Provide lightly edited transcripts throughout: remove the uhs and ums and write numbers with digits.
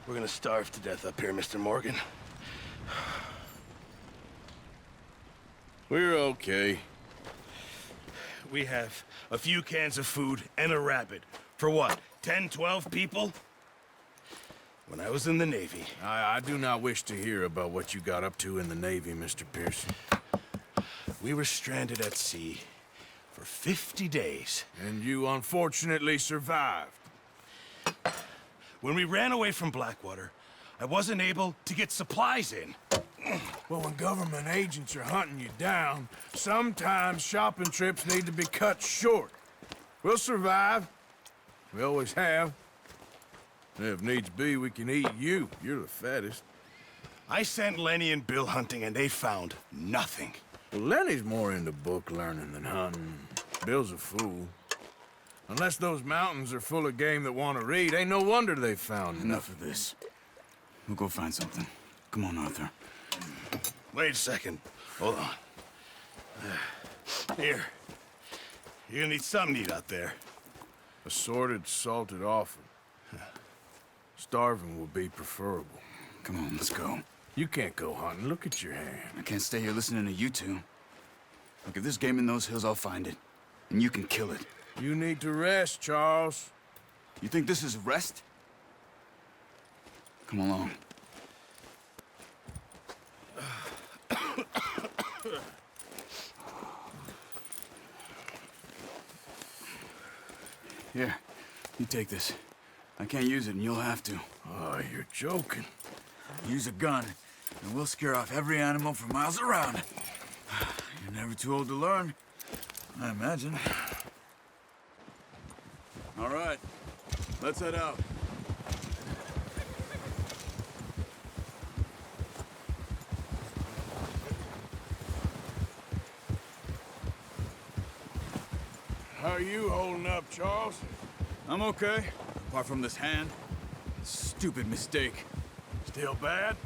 We're gonna starve to death up here, Mr. Morgan. We're okay. We have a few cans of food and a rabbit. For what, 10, 12 people? When I was in the Navy... I do not wish to hear about what you got up to in the Navy, Mr. Pearson. We were stranded at sea for 50 days. And you unfortunately survived. When we ran away from Blackwater, I wasn't able to get supplies in. Well, when government agents are hunting you down, sometimes shopping trips need to be cut short. We'll survive. We always have. And if needs be, we can eat you. You're the fattest. I sent Lenny and Bill hunting, and they found nothing. Well, Lenny's more into book learning than hunting. Bill's a fool. Unless those mountains are full of game that want to read, ain't no wonder they found Enough of this. We'll go find something. Come on, Arthur. Wait a second. Hold on. Here. You're gonna need something to eat out there. Assorted, salted offal. Starving will be preferable. Come on, let's go. You can't go hunting. Look at your hand. I can't stay here listening to you two. Look, if there's game in those hills, I'll find it. And you can kill it. You need to rest, Charles. You think this is rest? Come along. Here, you take this. I can't use it, and you'll have to. Oh, you're joking. Use a gun, and we'll scare off every animal for miles around. You're never too old to learn, I imagine. All right, let's head out. How are you holding up, Charles? I'm okay, apart from this hand. Stupid mistake. Still bad?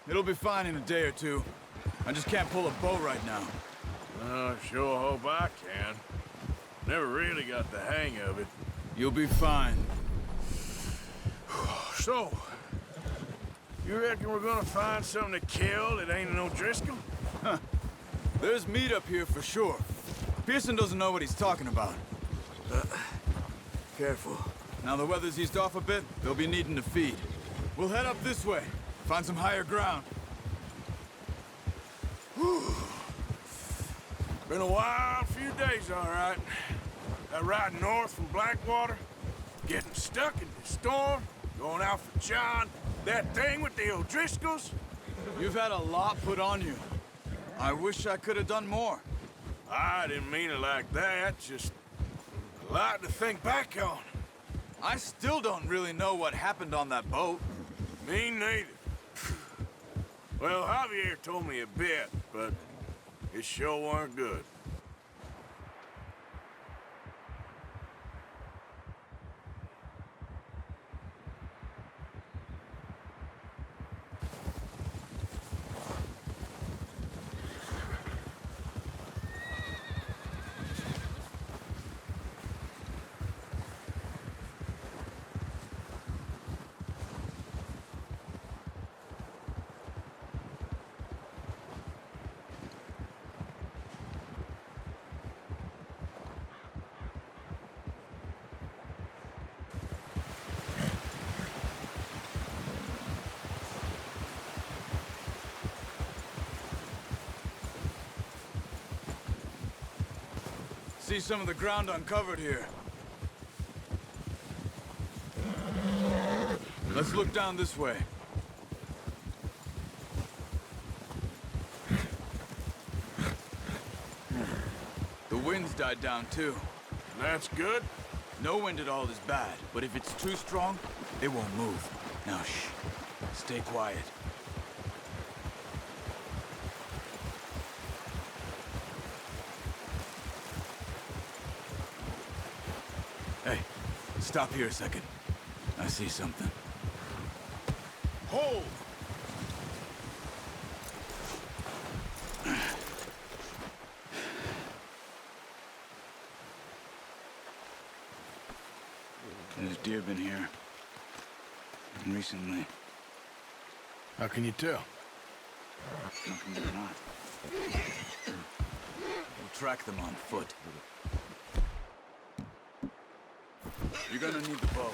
It'll be fine in a day or two. I just can't pull a bow right now. I sure hope I can. Never really got the hang of it. You'll be fine. So, you reckon we're gonna find something to kill that ain't no Driscoll? Huh. There's meat up here for sure. Pearson doesn't know what he's talking about. Careful. Now the weather's eased off a bit, they'll be needing to feed. We'll head up this way, find some higher ground. Whew. Been a wild few days, all right. That ride north from Blackwater, getting stuck in the storm, going out for John, that thing with the O'Driscolls. You've had a lot put on you. I wish I could have done more. I didn't mean it like that, just a lot to think back on. I still don't really know what happened on that boat. Me neither. Well, Javier told me a bit, but it sure weren't good. See some of the ground uncovered here. Let's look down this way. The wind's died down too. That's good. No wind at all is bad, but if it's too strong, it won't move. Now shh, stay quiet. Hey, stop here a second. I see something. Hold! There's deer been here. recently. How can you tell? How come they're not? We'll track them on foot. You're gonna need the bow.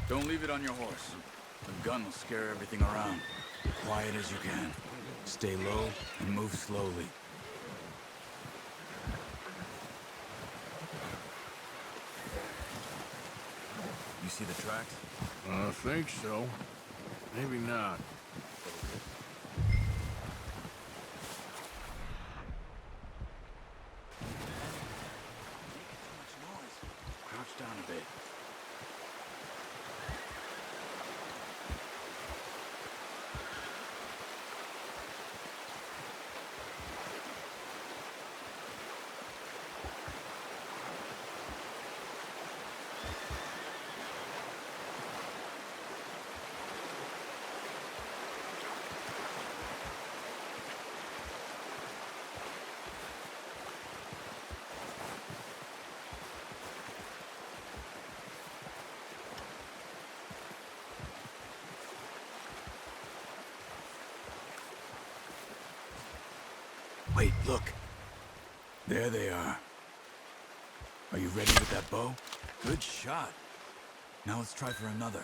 Don't leave it on your horse. The gun will scare everything around. Quiet as you can. Stay low and move slowly. You see the tracks? I think so. Maybe not. Crouch down a bit. Wait, look. There they are. Are you ready with that bow? Good shot. Now let's try for another.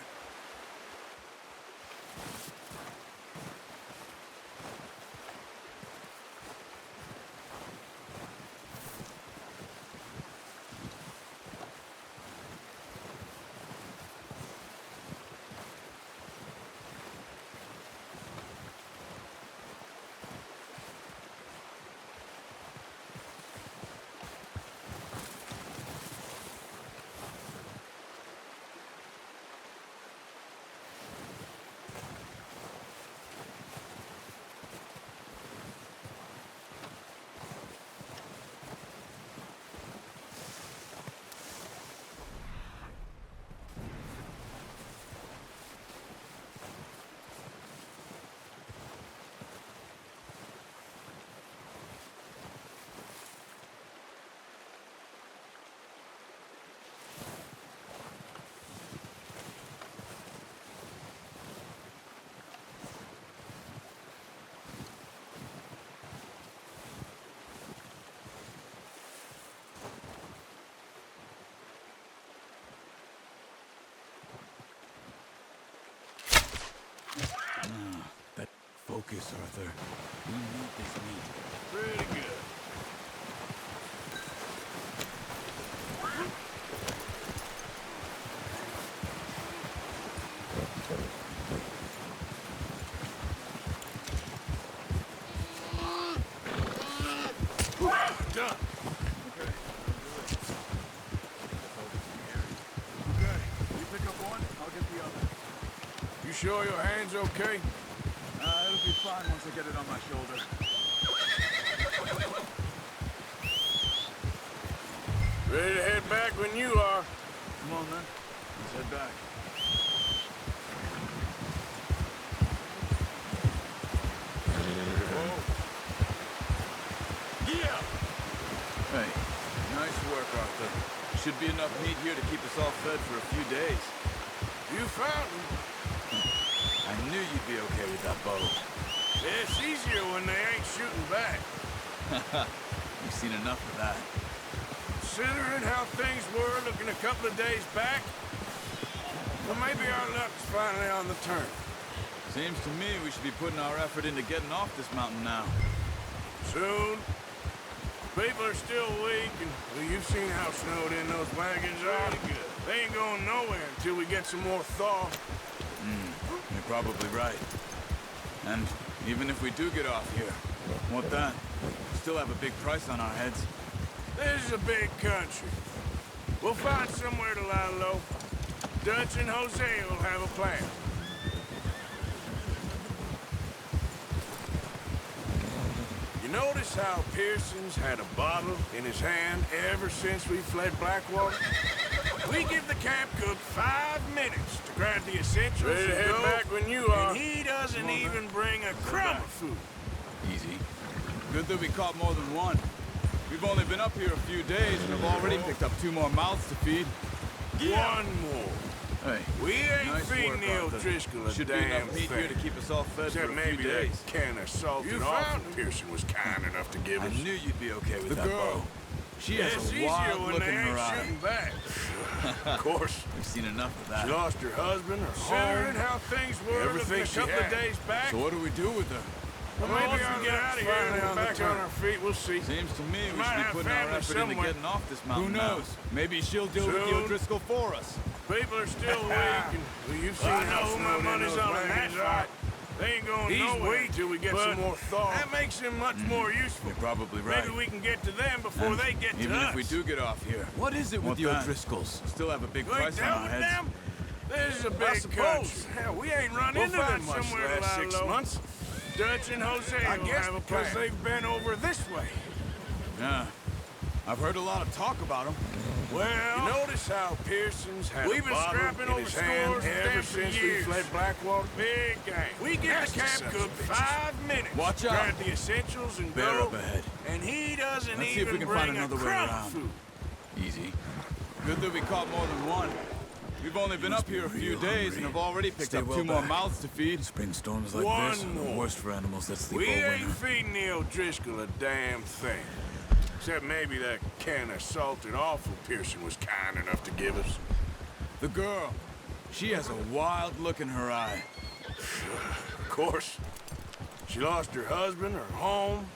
That focus, Arthur. We need this meat. Pretty good. Done. Okay. Okay. You pick up one, I'll get the other. You sure your hand's okay? It'll be fine once I get it on my shoulder. Ready to head back when you are. Come on, then. Let's head back. Yeah! Hey, nice work, Arthur. Should be enough meat here to keep us all fed for a few days. You found him. I knew you'd be okay with that bow. It's easier when they ain't shooting back. You've seen enough of that. Considering how things were looking a couple of days back, well, maybe our luck's finally on the turn. Seems to me we should be putting our effort into getting off this mountain now. Soon. People are still weak, and well, you've seen how snowed in those wagons are. They ain't going nowhere until we get some more thaw. You're probably right. And even if we do get off here, what then? We still have a big price on our heads. This is a big country. We'll find somewhere to lie low. Dutch and Jose will have a plan. You notice how Pearson's had a bottle in his hand ever since we fled Blackwater? We give the camp cook 5 minutes to grab the essentials. Ready to head back when you are. And he doesn't even bring a crumb of food. Easy. Good that we caught more than one. We've only been up here a few days and have already picked up 2 more mouths to feed. One more. Hey, We ain't nice feeding work, Neil Arthur. Driscoll a Should be damn enough meat thing. here to keep us all fed Except for a maybe few that days. can of salted You offal found him. Pearson was kind enough to give I us. knew you'd be okay with The that girl. bow. She Yeah, has it's a easier wild when look they in her ain't eye. shooting back. Of course. We've seen enough of that. She lost her husband, her Considering home, how things were everything a she couple of had. days back, So what do we do with her? Well, maybe once our we get luck's out of here finally and we're on the back turn. on our feet, we'll see. Seems to me we might should be have putting our family effort into somewhere. getting off this mountain Who now. knows? Maybe she'll deal with the Soon. O'Driscoll for us. People are still weak, and well, you've seen I how know who my snowed in money's those on in that wagons are. fight. They ain't going He's nowhere weak till we get but some more thaw. That makes him much more useful. You're probably right. Maybe we can get to them before And they get to even us. if we do get off here, what is it with the O'Driscolls? Still have a big You ain't price on dealt our with heads. them? This is a I big suppose. country. Hell, we ain't run We'll into find them much somewhere the to last lie 6 low. months. Dutch and Jose I will guess have a because plan. they've been over this way. Yeah, I've heard a lot of talk about them. Well, You notice how Pearson's had we've a been bottle scrapping in over his hand scores with ever them for since we years. fled Blackwater? big game. We give Nasty the camp sons cook of bitches. 5 minutes. Watch out. Grab the essentials and Bear go. up ahead. And he doesn't Let's see even if we can bring find another a way crumb around. of food. Easy. Good that we caught more than one. We've only been up here a few days and have already picked up 2 more mouths to feed. Spring storms like One this are the more. worst for animals that sleep We all ain't winter. feeding the O'Driscoll a damn thing. Except maybe that can of salted offal Pearson was kind enough to give us. The girl, she has a wild look in her eye. Of course. She lost her husband, her home,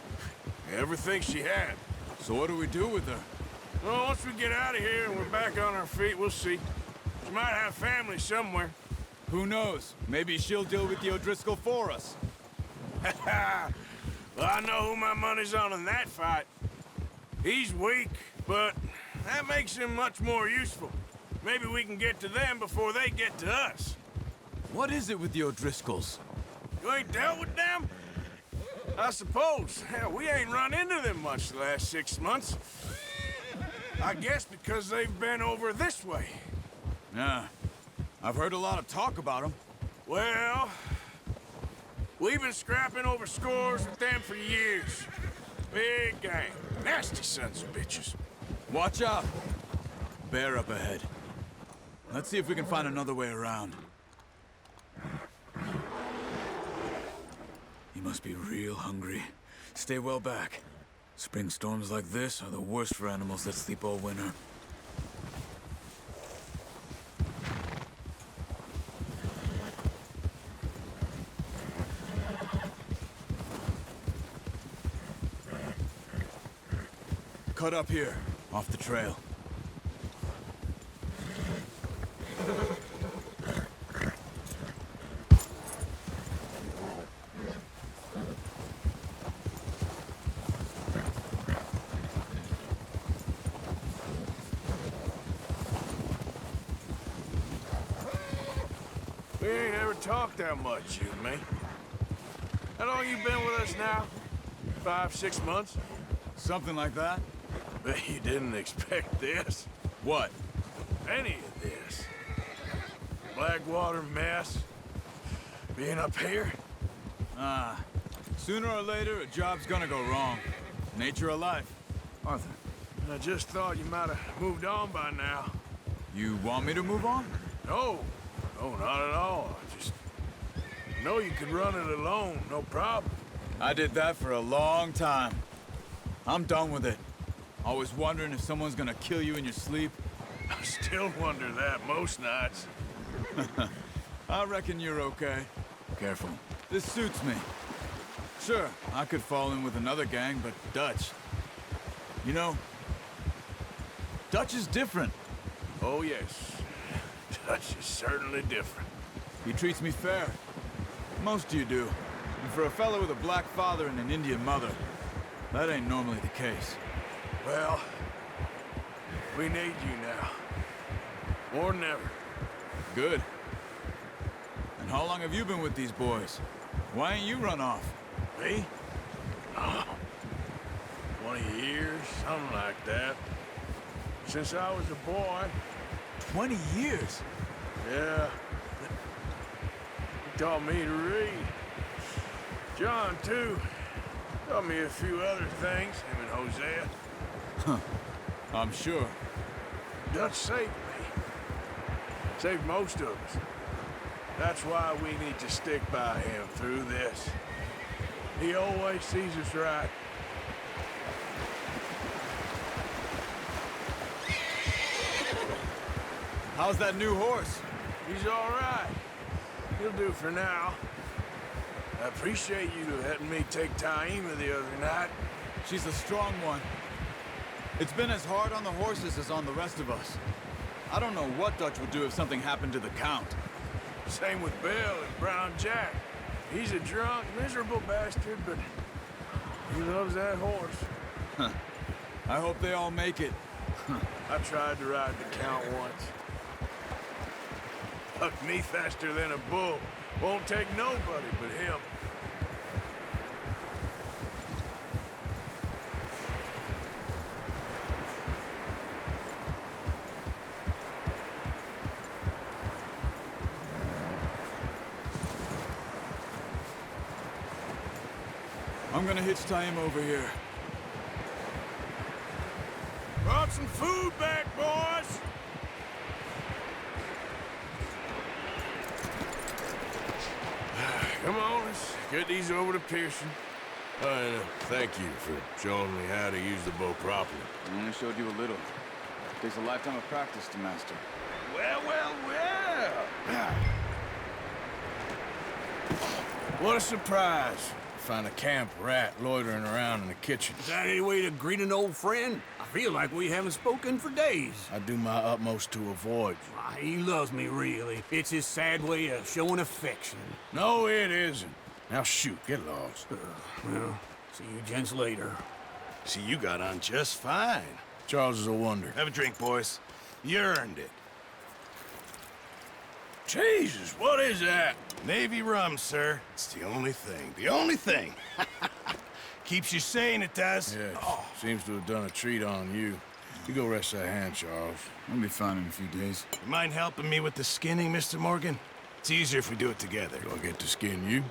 everything she had. So what do we do with her? Well, once we get out of here and we're back on our feet, we'll see. She might have family somewhere. Who knows? Maybe she'll deal with the O'Driscoll for us. Well, I know who my money's on in that fight. He's weak, but that makes him much more useful. Maybe we can get to them before they get to us. What is it with the O'Driscolls? You ain't dealt with them? I suppose. Hell, we ain't run into them much the last 6 months. I guess because they've been over this way. Yeah, I've heard a lot of talk about them. Well, we've been scrapping over scores with them for years. Big gang. Nasty sons of bitches. Watch out. Bear up ahead. Let's see if we can find another way around. He must be real hungry. Stay well back. Spring storms like this are the worst for animals that sleep all winter. Cut up here, off the trail. We ain't ever talked that much, you and me. How long you been with us now? 5, 6 months? Something like that? Bet you didn't expect this. What? Any of this. Blackwater mess. Being up here? Ah, sooner or later, a job's gonna go wrong. Nature of life. Arthur, I just thought you might have moved on by now. you want me to move on? No. No, not at all. I just know you could run it alone, no problem. I did that for a long time. I'm done with it. Always wondering if someone's gonna kill you in your sleep. I still wonder that most nights. I reckon you're okay. Careful. This suits me. Sure, I could fall in with another gang, but Dutch. You know, Dutch is different. Oh, yes. Dutch is certainly different. He treats me fair. Most of you do. And for a fellow with a black father and an Indian mother, that ain't normally the case. Well, we need you now. More than ever. Good. And how long have you been with these boys? Why ain't you run off? Me? Oh, 20 years, something like that. Since I was a boy. 20 years? Yeah. He taught me to read. John, too. Taught me a few other things, him and Hosea. I'm sure. Dutch saved me. Saved most of us. That's why we need to stick by him through this. He always sees us right. How's that new horse? He's all right. He'll do for now. I appreciate you letting me take Taima the other night. She's a strong one. It's been as hard on the horses as on the rest of us. I don't know what Dutch would do if something happened to the Count. Same with Bill and Brown Jack. He's a drunk, miserable bastard, but he loves that horse. I hope they all make it. I tried to ride the Count once. Hucked me faster than a bull. Won't take nobody but him. I'm gonna hitch Taima over here. Brought some food back, boys! Come on, let's get these over to Pearson. Thank you for showing me how to use the bow properly. I only showed you a little. Takes a lifetime of practice to master. Well, well, well. What a surprise. Find a camp rat loitering around in the kitchen. Is that any way to greet an old friend? I feel like we haven't spoken for days. I do my utmost to avoid you. Why, he loves me, really. It's his sad way of showing affection. No, it isn't. Now shoot, get lost. Well, see you gents later. See, you got on just fine. Charles is a wonder. Have a drink, boys. You earned it. Jesus, what is that? Navy rum, sir. It's the only thing. The only thing. Keeps you sane, it does. Yes, seems to have done a treat on you. You go rest that hand, Charles. I'll be fine in a few days. You mind helping me with the skinning, Mr. Morgan? It's easier if we do it together. Do I get to skin you?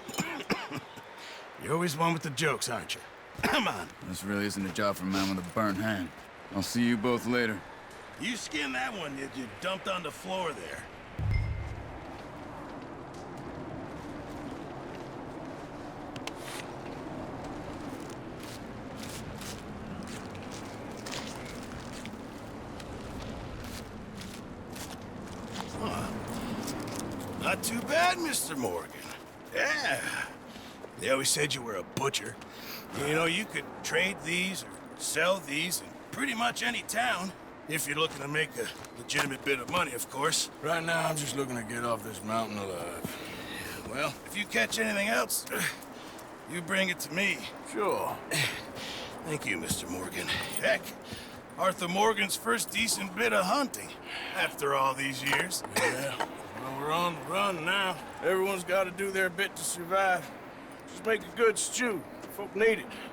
You're always one with the jokes, aren't you? Come on. This really isn't a job for a man with a burnt hand. I'll see you both later. You skin that one that you dumped on the floor there. Not too bad, Mr. Morgan. Yeah. They always said you were a butcher. You know, you could trade these or sell these in pretty much any town. If you're looking to make a legitimate bit of money, of course. Right now, I'm just looking to get off this mountain alive. Well, if you catch anything else, you bring it to me. Sure. Thank you, Mr. Morgan. Heck, Arthur Morgan's first decent bit of hunting after all these years. Yeah. Well, we're on the run now. Everyone's got to do their bit to survive. Just make a good stew. Folk need it.